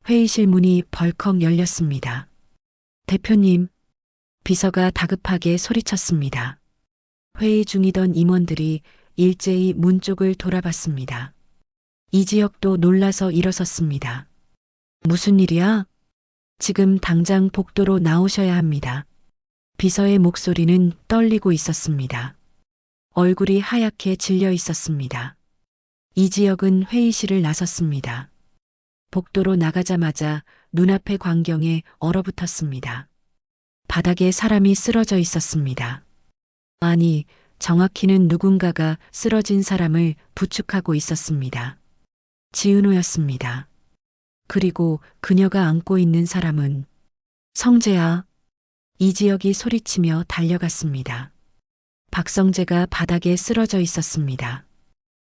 회의실 문이 벌컥 열렸습니다. 대표님, 비서가 다급하게 소리쳤습니다. 회의 중이던 임원들이 일제히 문 쪽을 돌아봤습니다. 이지혁도 놀라서 일어섰습니다. 무슨 일이야? 지금 당장 복도로 나오셔야 합니다. 비서의 목소리는 떨리고 있었습니다. 얼굴이 하얗게 질려 있었습니다. 이지혁은 회의실을 나섰습니다. 복도로 나가자마자 눈앞의 광경에 얼어붙었습니다. 바닥에 사람이 쓰러져 있었습니다. 아니, 정확히는 누군가가 쓰러진 사람을 부축하고 있었습니다. 지은호였습니다. 그리고 그녀가 안고 있는 사람은 성재야. 이지혁이 소리치며 달려갔습니다. 박성재가 바닥에 쓰러져 있었습니다.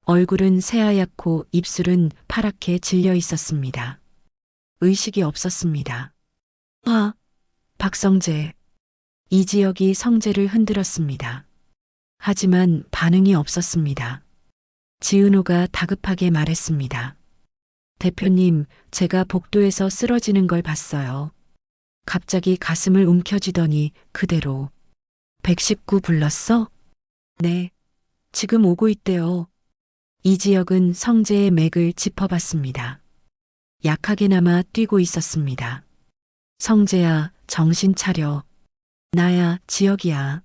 얼굴은 새하얗고 입술은 파랗게 질려 있었습니다. 의식이 없었습니다. 아, 박성재. 이지혁이 성재를 흔들었습니다. 하지만 반응이 없었습니다. 지은호가 다급하게 말했습니다. 대표님, 제가 복도에서 쓰러지는 걸 봤어요. 갑자기 가슴을 움켜쥐더니 그대로. 119 불렀어? 네. 지금 오고 있대요. 이지혁은 성재의 맥을 짚어봤습니다. 약하게나마 뛰고 있었습니다. 성재야, 정신 차려. 나야, 지혁이야.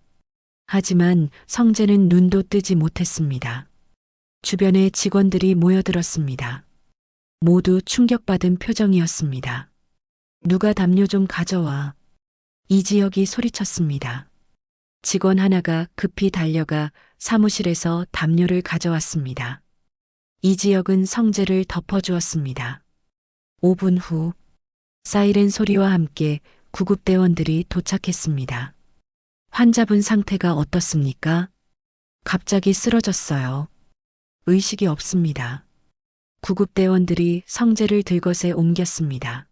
하지만 성재는 눈도 뜨지 못했습니다. 주변에 직원들이 모여들었습니다. 모두 충격받은 표정이었습니다. 누가 담요 좀 가져와. 이지혁이 소리쳤습니다. 직원 하나가 급히 달려가 사무실에서 담요를 가져왔습니다. 이지혁은 성재를 덮어주었습니다. 5분 후 사이렌 소리와 함께 구급대원들이 도착했습니다. 환자분 상태가 어떻습니까? 갑자기 쓰러졌어요. 의식이 없습니다. 구급대원들이 성재를 들것에 옮겼습니다.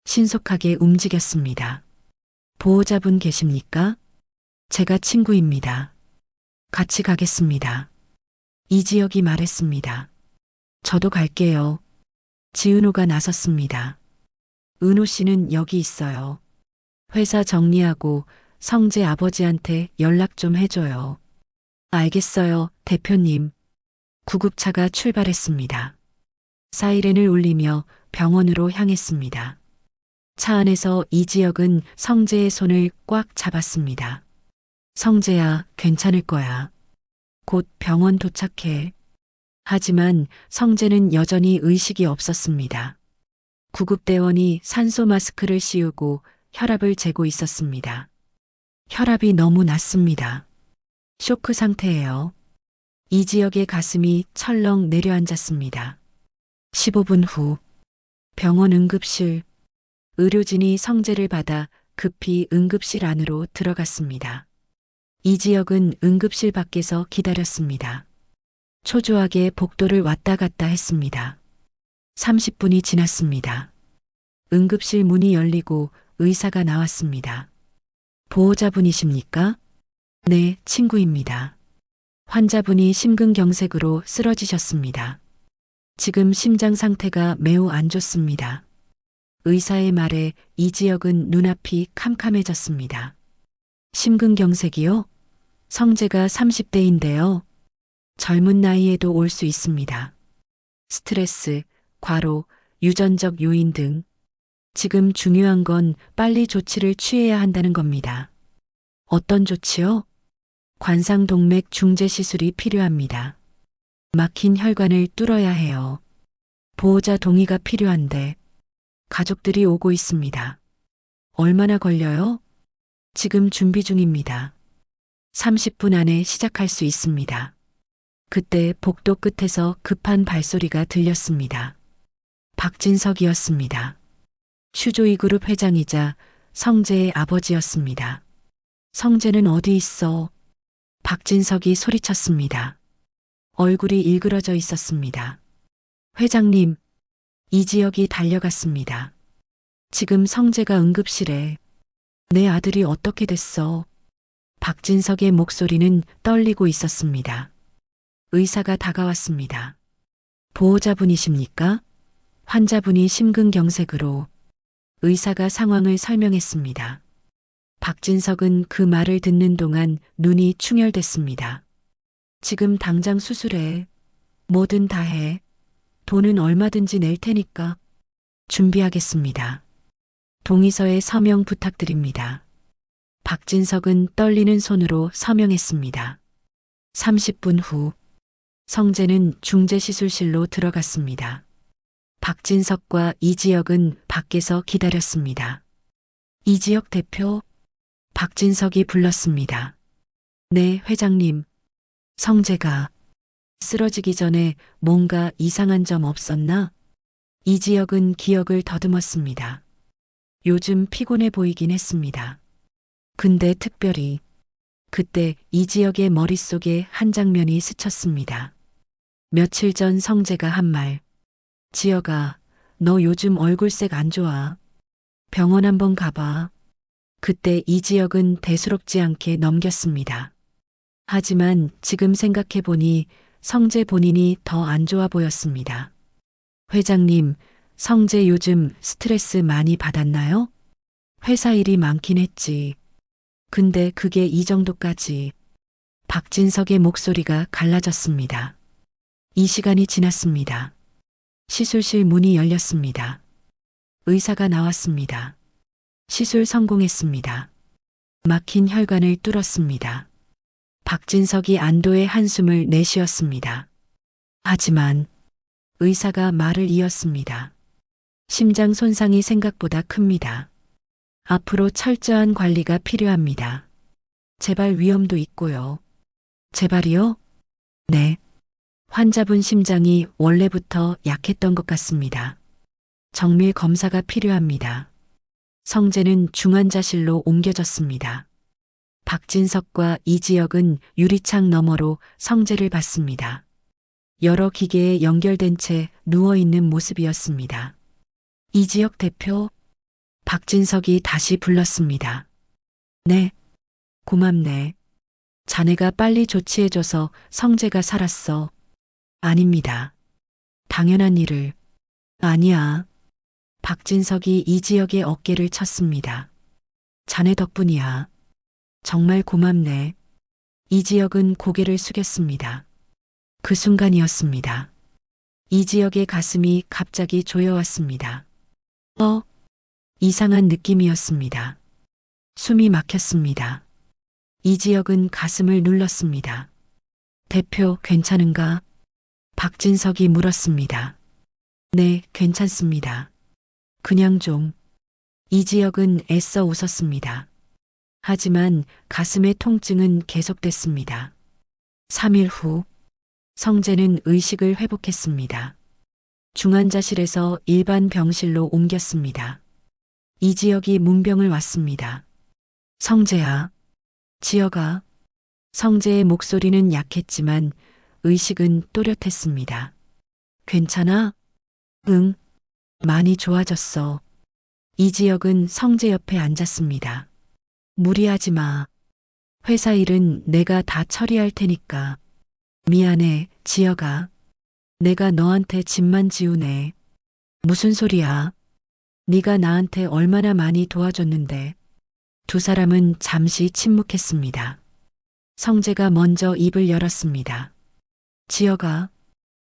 신속하게 움직였습니다. 보호자분 계십니까? 제가 친구입니다. 같이 가겠습니다. 이지혁이 말했습니다. 저도 갈게요. 지은호가 나섰습니다. 은호 씨는 여기 있어요. 회사 정리하고 성재 아버지한테 연락 좀 해줘요. 알겠어요, 대표님. 구급차가 출발했습니다. 사이렌을 울리며 병원으로 향했습니다. 차 안에서 이지혁은 성재의 손을 꽉 잡았습니다. 성재야, 괜찮을 거야. 곧 병원 도착해. 하지만 성재는 여전히 의식이 없었습니다. 구급대원이 산소 마스크를 씌우고 혈압을 재고 있었습니다. 혈압이 너무 낮습니다. 쇼크 상태예요. 이지혁의 가슴이 철렁 내려앉았습니다. 15분 후 병원 응급실. 의료진이 성재를 받아 급히 응급실 안으로 들어갔습니다. 이지혁은 응급실 밖에서 기다렸습니다. 초조하게 복도를 왔다 갔다 했습니다. 30분이 지났습니다. 응급실 문이 열리고 의사가 나왔습니다. 보호자분이십니까? 네, 친구입니다. 환자분이 심근경색으로 쓰러지셨습니다. 지금 심장 상태가 매우 안 좋습니다. 의사의 말에 이지혁은 눈앞이 캄캄해졌습니다. 심근경색이요? 성재가 30대인데요. 젊은 나이에도 올 수 있습니다. 스트레스, 과로, 유전적 요인 등. 지금 중요한 건 빨리 조치를 취해야 한다는 겁니다. 어떤 조치요? 관상동맥 중재 시술이 필요합니다. 막힌 혈관을 뚫어야 해요. 보호자 동의가 필요한데 가족들이 오고 있습니다. 얼마나 걸려요? 지금 준비 중입니다. 30분 안에 시작할 수 있습니다. 그때 복도 끝에서 급한 발소리가 들렸습니다. 박진석이었습니다. 슈조이 그룹 회장이자 성재의 아버지였습니다. 성재는 어디 있어? 박진석이 소리쳤습니다. 얼굴이 일그러져 있었습니다. 회장님, 이지혁이 달려갔습니다. 지금 성재가 응급실에. 내 아들이 어떻게 됐어? 박진석의 목소리는 떨리고 있었습니다. 의사가 다가왔습니다. 보호자분이십니까? 환자분이 심근경색으로 의사가 상황을 설명했습니다. 박진석은 그 말을 듣는 동안 눈이 충혈됐습니다. 지금 당장 수술해. 뭐든 다 해. 돈은 얼마든지 낼 테니까. 준비하겠습니다. 동의서에 서명 부탁드립니다. 박진석은 떨리는 손으로 서명했습니다. 30분 후 성재는 중재시술실로 들어갔습니다. 박진석과 이지혁은 밖에서 기다렸습니다. 이지혁 대표, 박진석이 불렀습니다. 네, 회장님. 성재가 쓰러지기 전에 뭔가 이상한 점 없었나? 이지혁은 기억을 더듬었습니다. 요즘 피곤해 보이긴 했습니다. 근데 특별히 그때 이지혁의 머릿속에 한 장면이 스쳤습니다. 며칠 전 성재가 한 말. 지혁아, 너 요즘 얼굴색 안 좋아. 병원 한번 가봐. 그때 이지혁은 대수롭지 않게 넘겼습니다. 하지만 지금 생각해보니 성재 본인이 더 안 좋아 보였습니다. 회장님, 성재 요즘 스트레스 많이 받았나요? 회사 일이 많긴 했지. 근데 그게 이 정도까지. 박진석의 목소리가 갈라졌습니다. 이 시간이 지났습니다. 시술실 문이 열렸습니다. 의사가 나왔습니다. 시술 성공했습니다. 막힌 혈관을 뚫었습니다. 박진석이 안도의 한숨을 내쉬었습니다. 하지만 의사가 말을 이었습니다. 심장 손상이 생각보다 큽니다. 앞으로 철저한 관리가 필요합니다. 재발 위험도 있고요. 재발이요? 네. 환자분 심장이 원래부터 약했던 것 같습니다. 정밀 검사가 필요합니다. 성재는 중환자실로 옮겨졌습니다. 박진석과 이지혁은 유리창 너머로 성재를 봤습니다. 여러 기계에 연결된 채 누워있는 모습이었습니다. 이지혁 대표, 박진석이 다시 불렀습니다. 네, 고맙네. 자네가 빨리 조치해줘서 성재가 살았어. 아닙니다. 당연한 일을. 아니야. 박진석이 이지혁의 어깨를 쳤습니다. 자네 덕분이야. 정말 고맙네. 이지혁은 고개를 숙였습니다. 그 순간이었습니다. 이지혁의 가슴이 갑자기 조여왔습니다. 이상한 느낌이었습니다. 숨이 막혔습니다. 이지혁은 가슴을 눌렀습니다. 대표, 괜찮은가? 박진석이 물었습니다. 네, 괜찮습니다. 그냥 좀. 이지혁은 애써 웃었습니다. 하지만 가슴의 통증은 계속됐습니다. 3일 후 성재는 의식을 회복했습니다. 중환자실에서 일반 병실로 옮겼습니다. 이지혁이 문병을 왔습니다. 성재야. 지혁아. 성재의 목소리는 약했지만 의식은 또렷했습니다. 괜찮아? 응. 많이 좋아졌어. 이지혁은 성재 옆에 앉았습니다. 무리하지 마. 회사 일은 내가 다 처리할 테니까. 미안해, 지혁아. 내가 너한테 짐만 지우네. 무슨 소리야? 네가 나한테 얼마나 많이 도와줬는데. 두 사람은 잠시 침묵했습니다. 성재가 먼저 입을 열었습니다. 지혁아.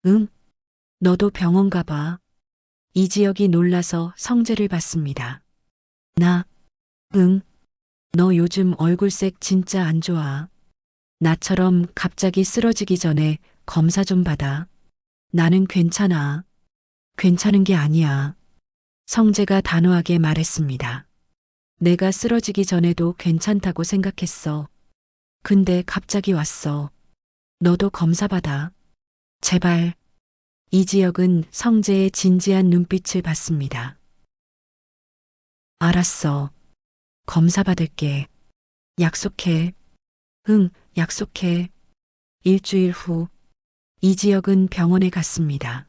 응? 너도 병원 가봐. 이지혁이 놀라서 성재를 봤습니다. 나? 응? 너 요즘 얼굴색 진짜 안 좋아. 나처럼 갑자기 쓰러지기 전에 검사 좀 받아. 나는 괜찮아. 괜찮은 게 아니야. 성재가 단호하게 말했습니다. 내가 쓰러지기 전에도 괜찮다고 생각했어. 근데 갑자기 왔어. 너도 검사 받아. 제발. 이지혁은 성재의 진지한 눈빛을 봤습니다. 알았어. 검사 받을게. 약속해. 응, 약속해. 일주일 후 이지혁은 병원에 갔습니다.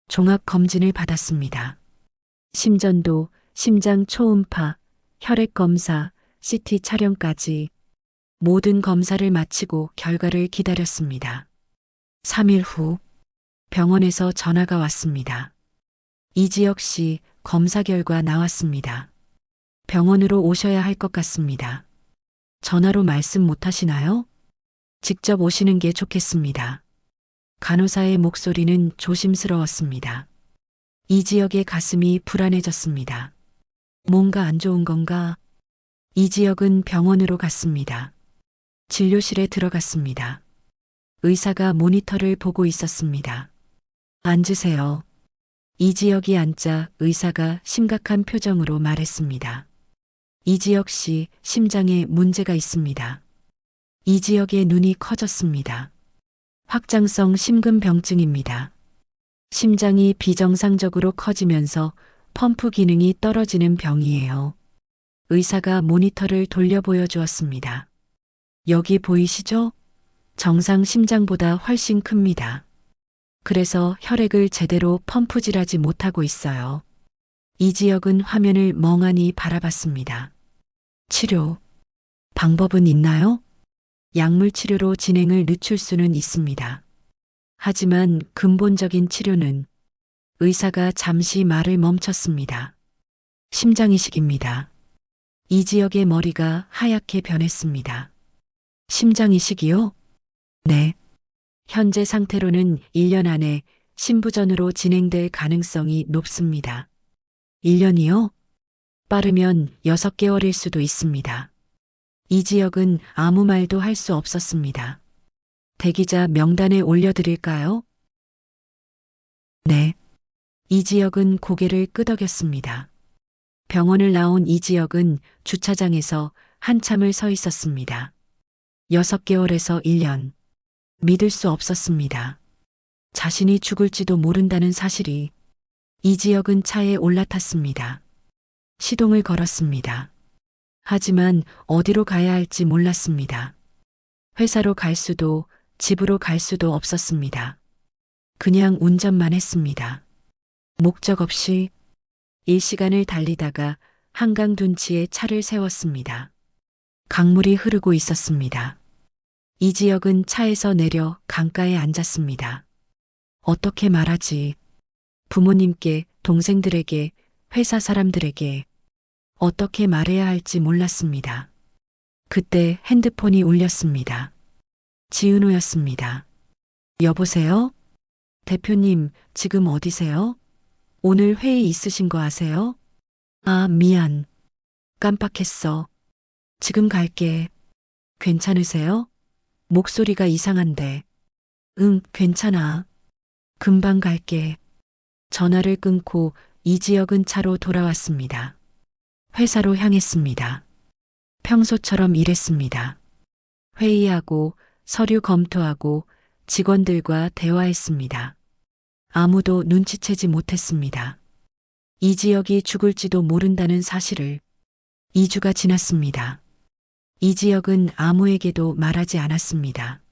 종합검진을 받았습니다. 심전도, 심장 초음파, 혈액검사, CT 촬영까지 모든 검사를 마치고 결과를 기다렸습니다. 3일 후 병원에서 전화가 왔습니다. 이지혁 씨, 검사 결과 나왔습니다. 병원으로 오셔야 할 것 같습니다. 전화로 말씀 못 하시나요? 직접 오시는 게 좋겠습니다. 간호사의 목소리는 조심스러웠습니다. 이지혁의 가슴이 불안해졌습니다. 뭔가 안 좋은 건가? 이지혁은 병원으로 갔습니다. 진료실에 들어갔습니다. 의사가 모니터를 보고 있었습니다. 앉으세요. 이지혁이 앉자 의사가 심각한 표정으로 말했습니다. 이지혁 씨, 심장에 문제가 있습니다. 이지혁의 눈이 커졌습니다. 확장성 심근병증입니다. 심장이 비정상적으로 커지면서 펌프 기능이 떨어지는 병이에요. 의사가 모니터를 돌려 보여주었습니다. 여기 보이시죠? 정상 심장보다 훨씬 큽니다. 그래서 혈액을 제대로 펌프질하지 못하고 있어요. 이지혁은 화면을 멍하니 바라봤습니다. 치료 방법은 있나요? 약물 치료로 진행을 늦출 수는 있습니다. 하지만 근본적인 치료는 의사가 잠시 말을 멈췄습니다. 심장이식입니다. 이지혁의 머리가 하얗게 변했습니다. 심장이식이요? 네. 현재 상태로는 1년 안에 심부전으로 진행될 가능성이 높습니다. 1년이요? 빠르면 6개월일 수도 있습니다. 이지혁은 아무 말도 할 수 없었습니다. 대기자 명단에 올려드릴까요? 네. 이지혁은 고개를 끄덕였습니다. 병원을 나온 이지혁은 주차장에서 한참을 서 있었습니다. 6개월에서 1년. 믿을 수 없었습니다. 자신이 죽을지도 모른다는 사실이. 이지혁은 차에 올라탔습니다. 시동을 걸었습니다. 하지만 어디로 가야 할지 몰랐습니다. 회사로 갈 수도 집으로 갈 수도 없었습니다. 그냥 운전만 했습니다. 목적 없이 일시간을 달리다가 한강 둔치에 차를 세웠습니다. 강물이 흐르고 있었습니다. 이지혁은 차에서 내려 강가에 앉았습니다. 어떻게 말하지? 부모님께, 동생들에게, 회사 사람들에게 어떻게 말해야 할지 몰랐습니다. 그때 핸드폰이 울렸습니다. 지은호였습니다. 여보세요? 대표님, 지금 어디세요? 오늘 회의 있으신 거 아세요? 아, 미안. 깜빡했어. 지금 갈게. 괜찮으세요? 목소리가 이상한데. 응, 괜찮아. 금방 갈게. 전화를 끊고 이지혁은 차로 돌아왔습니다. 회사로 향했습니다. 평소처럼 일했습니다. 회의하고 서류 검토하고 직원들과 대화했습니다. 아무도 눈치채지 못했습니다. 이지혁이 죽을지도 모른다는 사실을. 2주가 지났습니다. 이지혁은 아무에게도 말하지 않았습니다.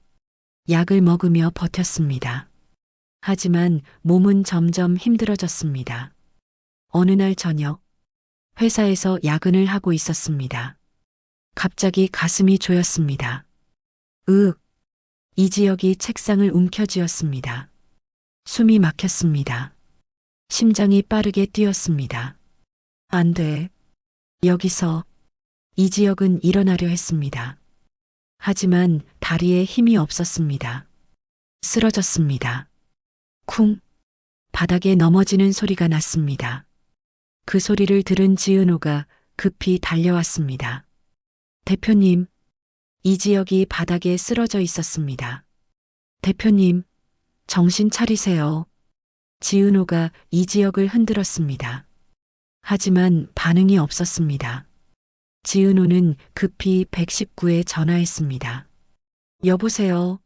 약을 먹으며 버텼습니다. 하지만 몸은 점점 힘들어졌습니다. 어느 날 저녁, 회사에서 야근을 하고 있었습니다. 갑자기 가슴이 조였습니다. 이지혁이 책상을 움켜쥐었습니다. 숨이 막혔습니다. 심장이 빠르게 뛰었습니다. 안 돼. 여기서. 이지혁은 일어나려 했습니다. 하지만 다리에 힘이 없었습니다. 쓰러졌습니다. 쿵. 바닥에 넘어지는 소리가 났습니다. 그 소리를 들은 지은호가 급히 달려왔습니다. 대표님. 이지혁이 바닥에 쓰러져 있었습니다. 대표님, 정신 차리세요. 지은호가 이지혁을 흔들었습니다. 하지만 반응이 없었습니다. 지은호는 급히 119에 전화했습니다. 여보세요.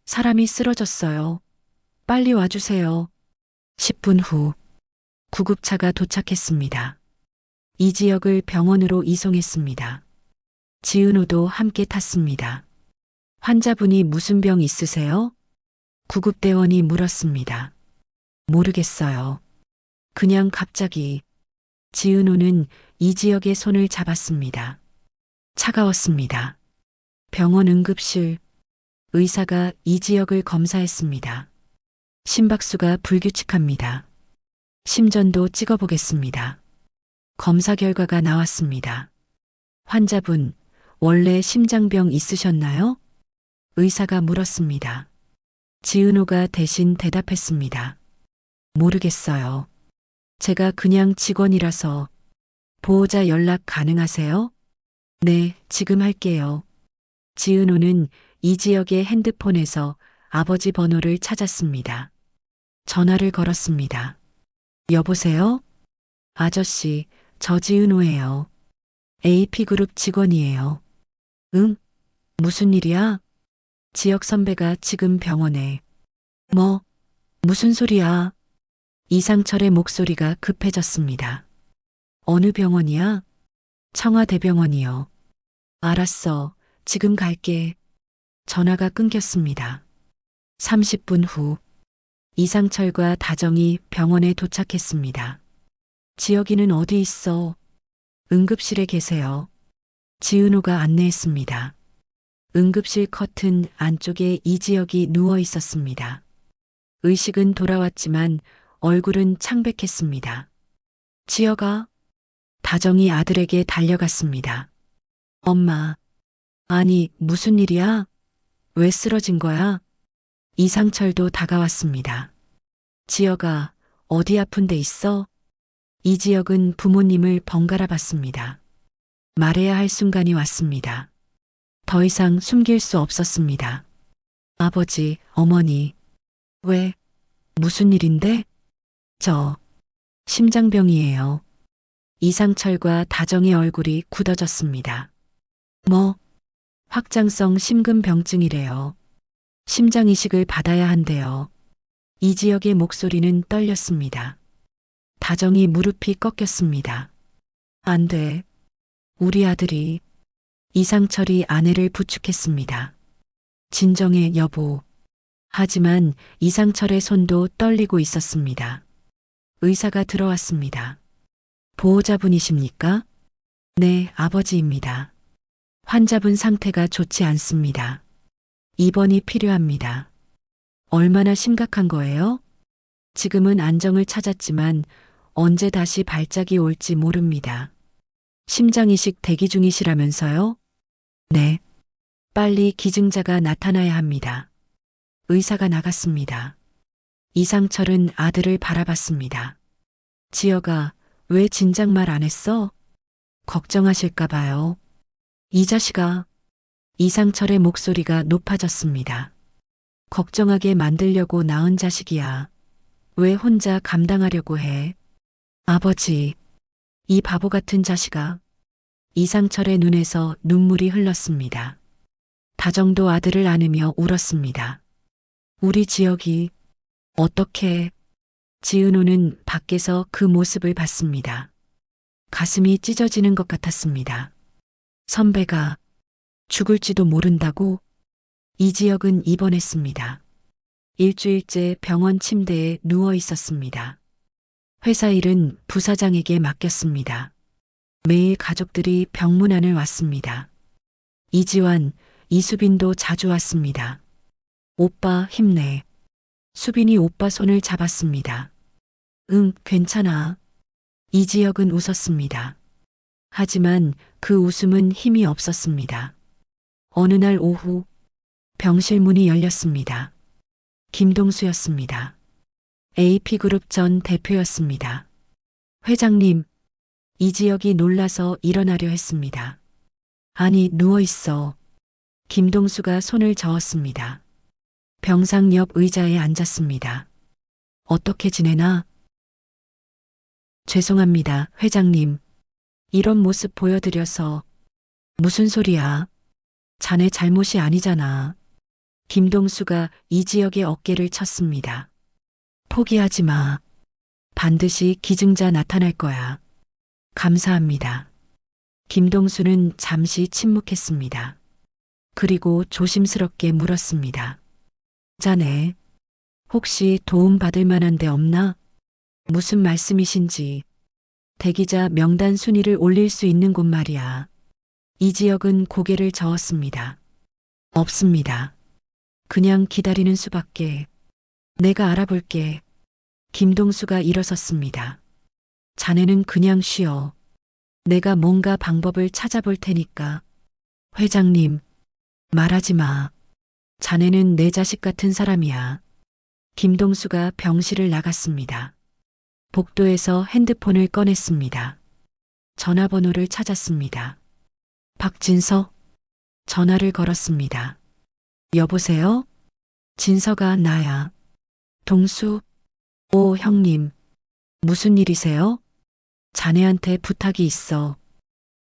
사람이 쓰러졌어요. 빨리 와주세요. 10분 후 구급차가 도착했습니다. 이지혁을 병원으로 이송했습니다. 지은호도 함께 탔습니다. 환자분이 무슨 병 있으세요? 구급대원이 물었습니다. 모르겠어요. 그냥 갑자기. 지은호는 이지혁의 손을 잡았습니다. 차가웠습니다. 병원 응급실. 의사가 이지혁을 검사했습니다. 심박수가 불규칙합니다. 심전도 찍어보겠습니다. 검사 결과가 나왔습니다. 환자분, 원래 심장병 있으셨나요? 의사가 물었습니다. 지은호가 대신 대답했습니다. 모르겠어요. 제가 그냥 직원이라서. 보호자 연락 가능하세요? 네, 지금 할게요. 지은호는 이지혁의 핸드폰에서 아버지 번호를 찾았습니다. 전화를 걸었습니다. 여보세요? 아저씨, 저 지은호예요. AP그룹 직원이에요. 응? 무슨 일이야? 지혁 선배가 지금 병원에. 뭐? 무슨 소리야? 이상철의 목소리가 급해졌습니다. 어느 병원이야? 청와대병원이요. 알았어. 지금 갈게. 전화가 끊겼습니다. 30분 후 이상철과 다정이 병원에 도착했습니다. 지혁이는 어디 있어? 응급실에 계세요. 지은호가 안내했습니다. 응급실 커튼 안쪽에 이지혁이 누워 있었습니다. 의식은 돌아왔지만 얼굴은 창백했습니다. 지혁아. 다정이 아들에게 달려갔습니다. 엄마. 아니, 무슨 일이야? 왜 쓰러진 거야? 이상철도 다가왔습니다. 지혁아, 어디 아픈 데 있어? 이지혁은 부모님을 번갈아 봤습니다. 말해야 할 순간이 왔습니다. 더 이상 숨길 수 없었습니다. 아버지, 어머니. 왜? 무슨 일인데? 저, 심장병이에요. 이상철과 다정의 얼굴이 굳어졌습니다. 뭐? 확장성 심근병증이래요. 심장 이식을 받아야 한대요. 이지혁의 목소리는 떨렸습니다. 다정이 무릎이 꺾였습니다. 안 돼. 우리 아들이. 이상철이 아내를 부축했습니다. 진정해, 여보. 하지만 이상철의 손도 떨리고 있었습니다. 의사가 들어왔습니다. 보호자분이십니까? 네, 아버지입니다. 환자분 상태가 좋지 않습니다. 입원이 필요합니다. 얼마나 심각한 거예요? 지금은 안정을 찾았지만 언제 다시 발작이 올지 모릅니다. 심장 이식 대기 중이시라면서요? 네. 빨리 기증자가 나타나야 합니다. 의사가 나갔습니다. 이상철은 아들을 바라봤습니다. 지혁아, 왜 진작 말 안 했어? 걱정하실까 봐요. 이 자식아. 이상철의 목소리가 높아졌습니다. 걱정하게 만들려고 낳은 자식이야. 왜 혼자 감당하려고 해? 아버지, 이 바보 같은 자식아. 이상철의 눈에서 눈물이 흘렀습니다. 다정도 아들을 안으며 울었습니다. 우리 지혁이 어떻게? 지은호는 밖에서 그 모습을 봤습니다. 가슴이 찢어지는 것 같았습니다. 선배가 죽을지도 모른다고? 이지혁은 입원했습니다. 일주일째 병원 침대에 누워 있었습니다. 회사 일은 부사장에게 맡겼습니다. 매일 가족들이 병문안을 왔습니다. 이지환, 이수빈도 자주 왔습니다. 오빠 힘내. 수빈이 오빠 손을 잡았습니다. 응, 괜찮아. 이지혁은 웃었습니다. 하지만 그 웃음은 힘이 없었습니다. 어느 날 오후 병실 문이 열렸습니다. 김동수였습니다. AP그룹 전 대표였습니다. 회장님, 이지혁이 놀라서 일어나려 했습니다. 아니, 누워있어. 김동수가 손을 저었습니다. 병상 옆 의자에 앉았습니다. 어떻게 지내나? 죄송합니다, 회장님. 이런 모습 보여드려서. 무슨 소리야? 자네 잘못이 아니잖아. 김동수가 이지혁의 어깨를 쳤습니다. 포기하지 마. 반드시 기증자 나타날 거야. 감사합니다. 김동수는 잠시 침묵했습니다. 그리고 조심스럽게 물었습니다. 자네, 혹시 도움받을 만한 데 없나? 무슨 말씀이신지. 대기자 명단 순위를 올릴 수 있는 곳 말이야. 이지혁은 고개를 저었습니다. 없습니다. 그냥 기다리는 수밖에. 내가 알아볼게. 김동수가 일어섰습니다. 자네는 그냥 쉬어. 내가 뭔가 방법을 찾아볼 테니까. 회장님, 말하지 마. 자네는 내 자식 같은 사람이야. 김동수가 병실을 나갔습니다. 복도에서 핸드폰을 꺼냈습니다. 전화번호를 찾았습니다. 박진서? 전화를 걸었습니다. 여보세요? 진서가 나야. 동수? 오, 형님. 무슨 일이세요? 자네한테 부탁이 있어.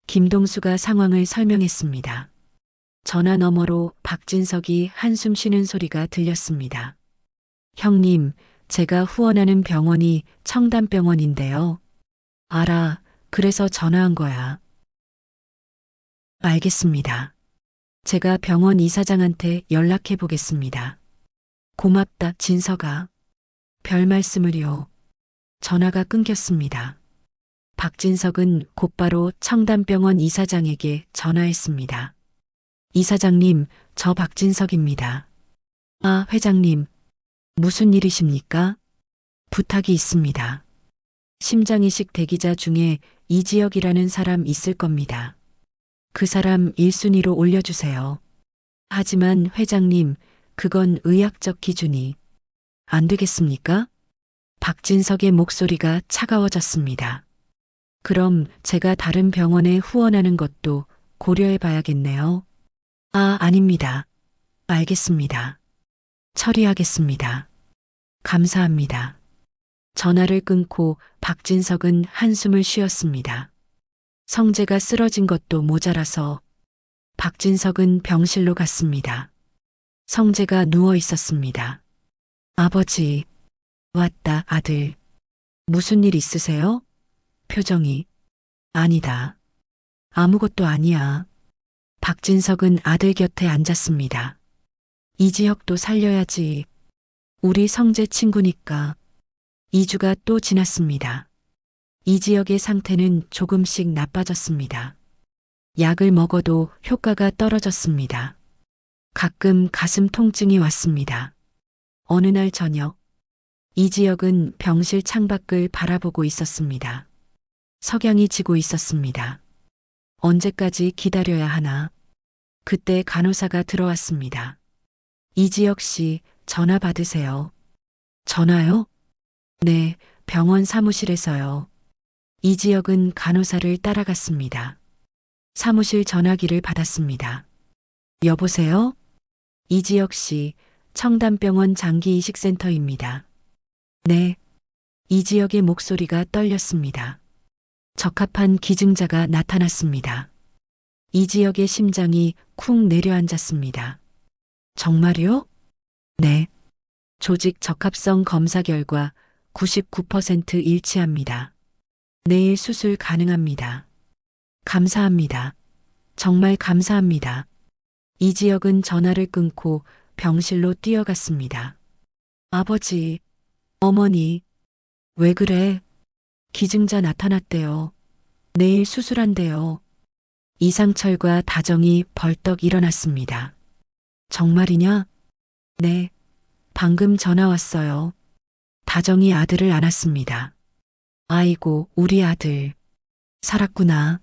김동수가 상황을 설명했습니다. 전화 너머로 박진석이 한숨 쉬는 소리가 들렸습니다. 형님, 제가 후원하는 병원이 청담병원인데요. 알아. 그래서 전화한 거야. 알겠습니다. 제가 병원 이사장한테 연락해 보겠습니다. 고맙다, 진서가. 별 말씀을요. 전화가 끊겼습니다. 박진석은 곧바로 청담병원 이사장에게 전화했습니다. 이사장님, 저 박진석입니다. 아, 회장님. 무슨 일이십니까? 부탁이 있습니다. 심장이식 대기자 중에 이지혁이라는 사람 있을 겁니다. 그 사람 1순위로 올려주세요. 하지만 회장님, 그건 의학적 기준이 안 되겠습니까? 박진석의 목소리가 차가워졌습니다. 그럼 제가 다른 병원에 후원하는 것도 고려해 봐야겠네요. 아, 아닙니다. 알겠습니다. 처리하겠습니다. 감사합니다. 전화를 끊고 박진석은 한숨을 쉬었습니다. 성재가 쓰러진 것도 모자라서 박진석은 병실로 갔습니다. 성재가 누워 있었습니다. 아버지, 왔다, 아들. 무슨 일 있으세요? 표정이. 아니다. 아무것도 아니야. 박진석은 아들 곁에 앉았습니다. 이지혁도 살려야지. 우리 성재 친구니까. 2주가 또 지났습니다. 이지혁의 상태는 조금씩 나빠졌습니다. 약을 먹어도 효과가 떨어졌습니다. 가끔 가슴 통증이 왔습니다. 어느 날 저녁, 이지혁은 병실 창밖을 바라보고 있었습니다. 석양이 지고 있었습니다. 언제까지 기다려야 하나? 그때 간호사가 들어왔습니다. 이지혁 씨, 전화 받으세요. 전화요? 네, 병원 사무실에서요. 이지혁은 간호사를 따라갔습니다. 사무실 전화기를 받았습니다. 여보세요? 이지혁 씨, 청담병원 장기이식센터입니다. 네. 이지혁의 목소리가 떨렸습니다. 적합한 기증자가 나타났습니다. 이지혁의 심장이 쿵 내려앉았습니다. 정말요? 네. 조직 적합성 검사 결과 99% 일치합니다. 내일 수술 가능합니다. 감사합니다. 정말 감사합니다. 이지혁은 전화를 끊고 병실로 뛰어갔습니다. 아버지, 어머니, 왜 그래? 기증자 나타났대요. 내일 수술한대요. 이상철과 다정이 벌떡 일어났습니다. 정말이냐? 네. 방금 전화 왔어요. 다정이 아들을 안았습니다. 아이고, 우리 아들. 살았구나.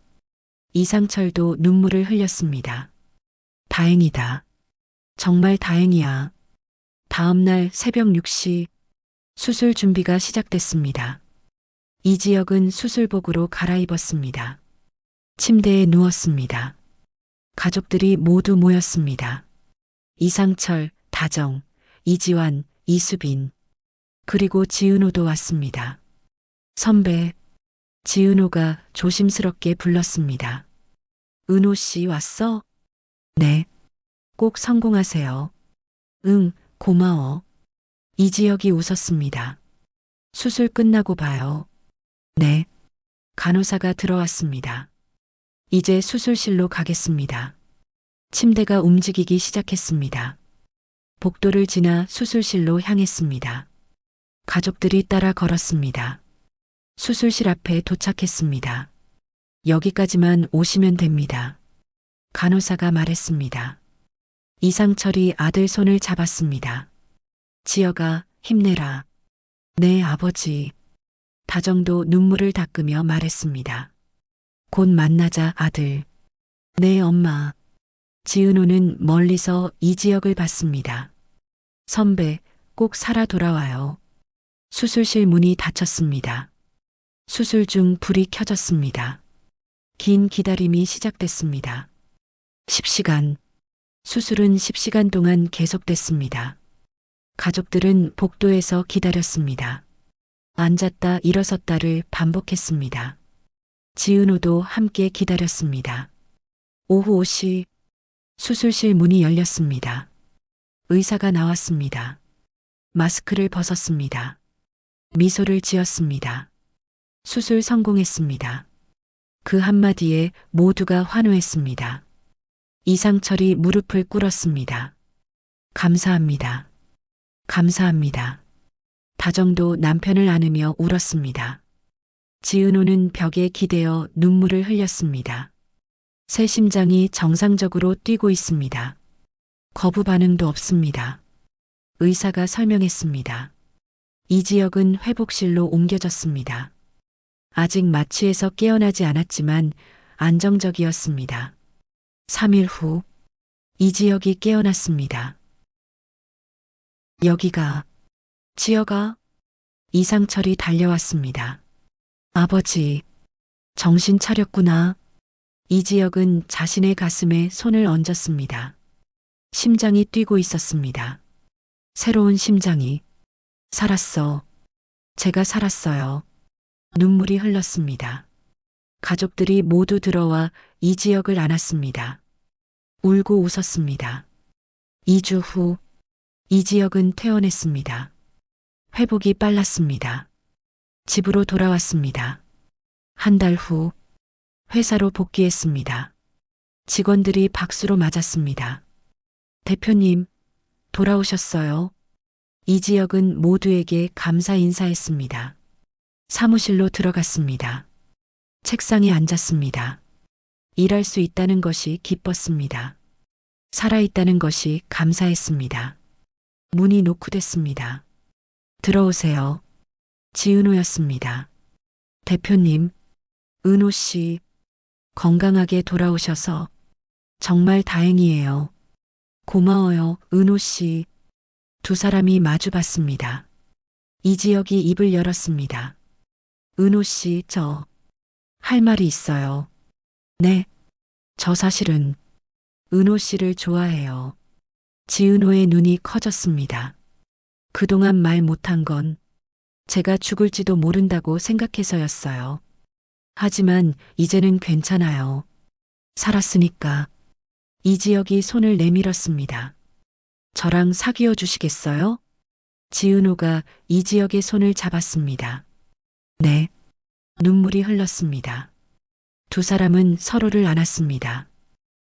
이상철도 눈물을 흘렸습니다. 다행이다. 정말 다행이야. 다음 날 새벽 6시 수술 준비가 시작됐습니다. 이지혁은 수술복으로 갈아입었습니다. 침대에 누웠습니다. 가족들이 모두 모였습니다. 이상철, 다정, 이지환, 이수빈, 그리고 지은호도 왔습니다. 선배, 지은호가 조심스럽게 불렀습니다. 은호 씨 왔어? 네. 꼭 성공하세요. 응, 고마워. 이지혁이 웃었습니다. 수술 끝나고 봐요. 네. 간호사가 들어왔습니다. 이제 수술실로 가겠습니다. 침대가 움직이기 시작했습니다. 복도를 지나 수술실로 향했습니다. 가족들이 따라 걸었습니다. 수술실 앞에 도착했습니다. 여기까지만 오시면 됩니다. 간호사가 말했습니다. 이상철이 아들 손을 잡았습니다. 지혁아, 힘내라. 네, 아버지. 다정도 눈물을 닦으며 말했습니다. 곧 만나자, 아들. 네, 엄마. 지은호는 멀리서 이지혁을 봤습니다. 선배, 꼭 살아 돌아와요. 수술실 문이 닫혔습니다. 수술 중 불이 켜졌습니다. 긴 기다림이 시작됐습니다. 10시간. 수술은 10시간 동안 계속됐습니다. 가족들은 복도에서 기다렸습니다. 앉았다 일어섰다를 반복했습니다. 지은호도 함께 기다렸습니다. 오후 5시 수술실 문이 열렸습니다. 의사가 나왔습니다. 마스크를 벗었습니다. 미소를 지었습니다. 수술 성공했습니다. 그 한마디에 모두가 환호했습니다. 이상철이 무릎을 꿇었습니다. 감사합니다. 감사합니다. 다정도 남편을 안으며 울었습니다. 지은호는 벽에 기대어 눈물을 흘렸습니다. 새 심장이 정상적으로 뛰고 있습니다. 거부 반응도 없습니다. 의사가 설명했습니다. 이지혁은 회복실로 옮겨졌습니다. 아직 마취에서 깨어나지 않았지만 안정적이었습니다. 3일 후 이지혁이 깨어났습니다. 여기가 지혁아? 이상철이 달려왔습니다. 아버지, 정신 차렸구나. 이지혁은 자신의 가슴에 손을 얹었습니다. 심장이 뛰고 있었습니다. 새로운 심장이. 살았어. 제가 살았어요. 눈물이 흘렀습니다. 가족들이 모두 들어와 이지혁을 안았습니다. 울고 웃었습니다. 2주 후 이지혁은 퇴원했습니다. 회복이 빨랐습니다. 집으로 돌아왔습니다. 한 달 후 회사로 복귀했습니다. 직원들이 박수로 맞았습니다. 대표님, 돌아오셨어요. 이지혁은 모두에게 감사 인사했습니다. 사무실로 들어갔습니다. 책상에 앉았습니다. 일할 수 있다는 것이 기뻤습니다. 살아있다는 것이 감사했습니다. 문이 노크됐습니다. 들어오세요. 지은호였습니다. 대표님, 은호 씨, 건강하게 돌아오셔서 정말 다행이에요. 고마워요, 은호 씨. 두 사람이 마주봤습니다. 이지혁이 입을 열었습니다. 은호 씨, 할 말이 있어요. 네, 저 사실은 은호 씨를 좋아해요. 지은호의 눈이 커졌습니다. 그동안 말 못한 건 제가 죽을지도 모른다고 생각해서였어요. 하지만 이제는 괜찮아요. 살았으니까. 이지혁이 손을 내밀었습니다. 저랑 사귀어 주시겠어요? 지은호가 이지혁의 손을 잡았습니다. 네. 눈물이 흘렀습니다. 두 사람은 서로를 안았습니다.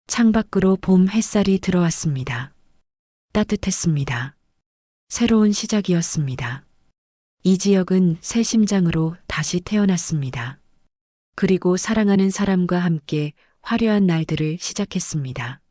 창밖으로 봄 햇살이 들어왔습니다. 따뜻했습니다. 새로운 시작이었습니다. 이지혁은 새 심장으로 다시 태어났습니다. 그리고 사랑하는 사람과 함께 화려한 날들을 시작했습니다.